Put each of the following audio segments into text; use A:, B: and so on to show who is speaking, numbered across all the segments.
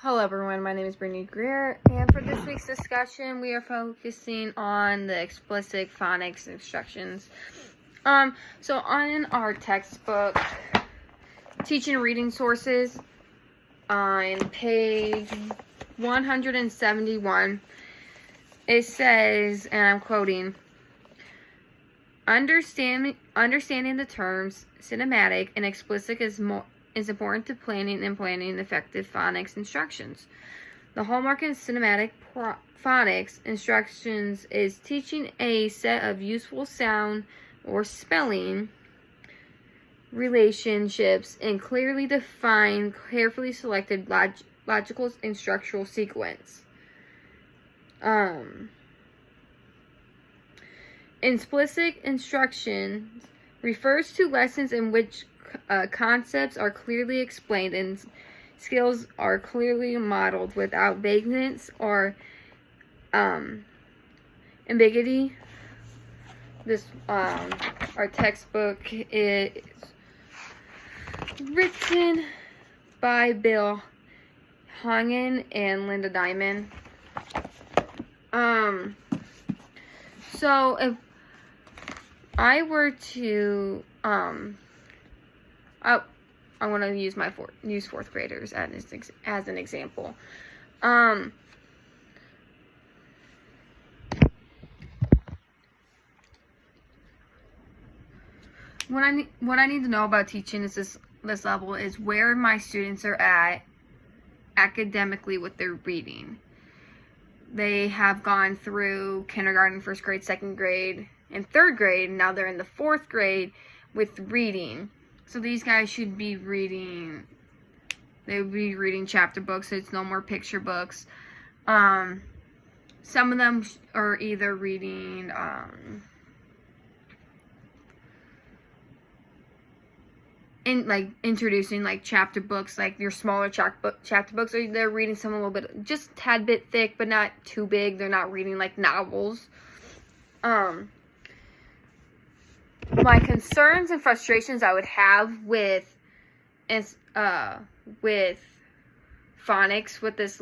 A: Hello everyone, my name is Brittany Greer, and for this week's discussion, we are focusing on the explicit phonics instructions. So on our textbook, Teaching Reading Sources, on page 171, it says, and I'm quoting, Understanding the terms cinematic and explicit is important to planning and planning effective phonics instructions. The hallmark in cinematic phonics instructions is teaching a set of useful sound or spelling relationships in clearly defined, carefully selected logical and structural sequence. Explicit instruction refers to lessons in which concepts are clearly explained and skills are clearly modeled without vagueness or ambiguity. This our textbook is written by Bill Hongen and Linda Diamond. So if I were to I want to use my fourth graders as an example. What I need to know about teaching is this level is where my students are at academically with their reading. They have gone through kindergarten, first grade, second grade, and third grade. Now they're in the fourth grade with reading. So these guys should be reading, they would be reading chapter books, so it's no more picture books. Some of them are either reading introducing chapter books, like your smaller chapter books, or they're reading some a little bit, just a tad bit thick, but not too big. They're not reading like novels. My concerns and frustrations I would have with phonics with this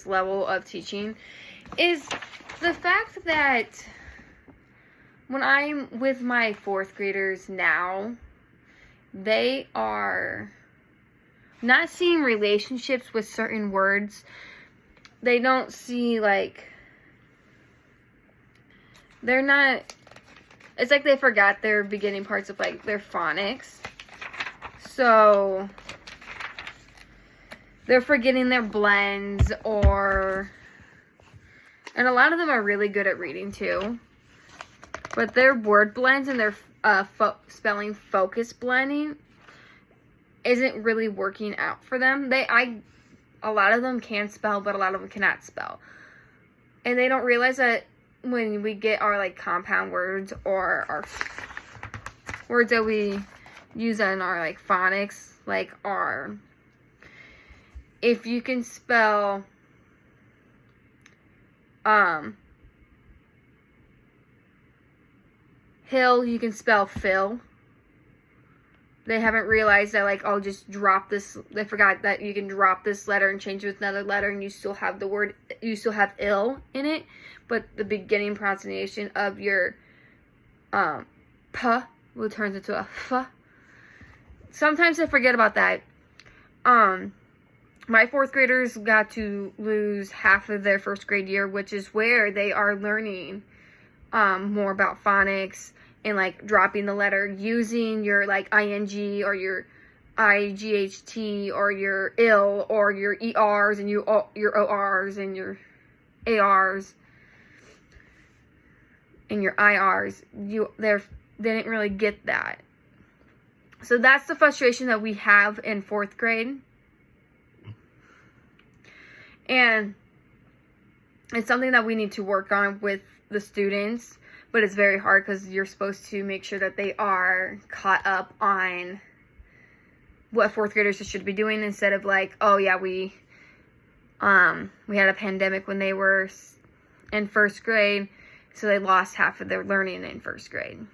A: level of teaching is the fact that when I'm with my fourth graders now, they are not seeing relationships with certain words. They don't see, they're not, it's like they forgot their beginning parts of, their phonics. So, they're forgetting their blends, and a lot of them are really good at reading, too. But their word blends and their spelling focus blending isn't really working out for them. A lot of them can spell, but a lot of them cannot spell. And they don't realize that when we get our compound words or our words that we use in our phonics, if you can spell hill, you can spell fill. They haven't realized that I'll just drop this. They forgot that you can drop this letter and change it with another letter, and you still have the word. You still have ill in it, but the beginning pronunciation of your p will turn into a f. Sometimes I forget about that. My fourth graders got to lose half of their first grade year, which is where they are learning more about phonics and dropping the letter, using your ing or your IGHT or your ill or your ERs and your ORs and your ARs and your IRs. They didn't really get that. So that's the frustration that we have in fourth grade. And it's something that we need to work on with the students, but it's very hard because you're supposed to make sure that they are caught up on what fourth graders should be doing, instead of oh yeah, we had a pandemic when they were in first grade, so they lost half of their learning in first grade.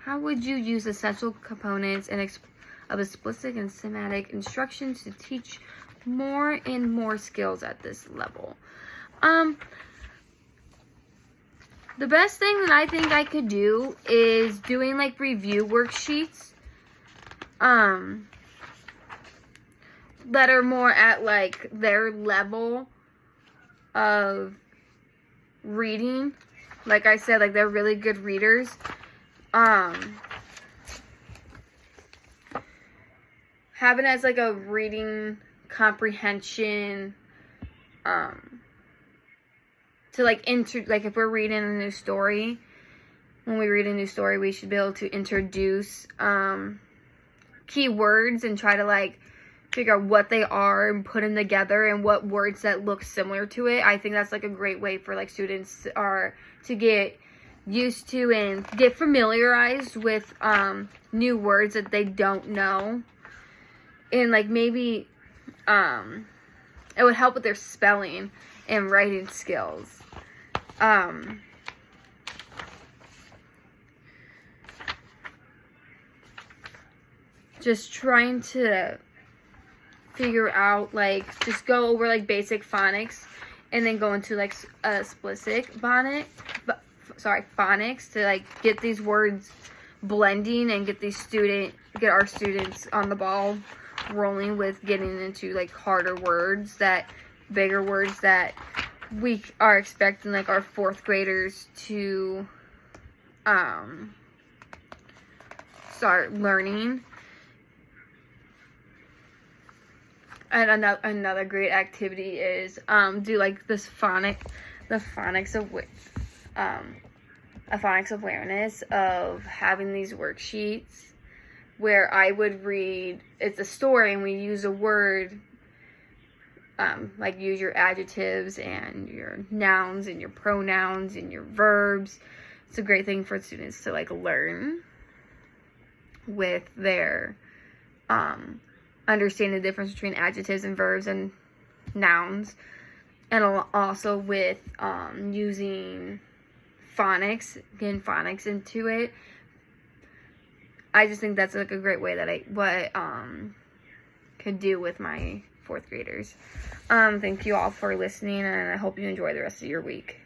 A: how would you use essential components of explicit and semantic instruction to teach more and more skills at this level? The best thing that I think I could do is doing like review worksheets that are more at like their level of reading. Like I said, like they're really good readers. Having as like a reading comprehension to like like if we're reading a new story, when we read a new story, we should be able to introduce keywords and try to like figure out what they are and put them together and what words that look similar to it. I think that's like a great way for like students to get used to and get familiarized with new words that they don't know, and like maybe it would help with their spelling and writing skills. Just trying to figure out, like, just go over like basic phonics and then go into like explicit phonics to like get these words blending and get our students on the ball rolling with getting into like harder words, bigger words that we are expecting like our 4th graders to start learning. And another great activity is do like this phonics awareness of having these worksheets where I would read, it's a story and we use a word, like use your adjectives and your nouns and your pronouns and your verbs. It's a great thing for students to like learn with their understand the difference between adjectives and verbs and nouns, and also with using phonics, getting phonics into it. I just think that's like a great way that I could do with my 4th graders. Thank you all for listening, and I hope you enjoy the rest of your week.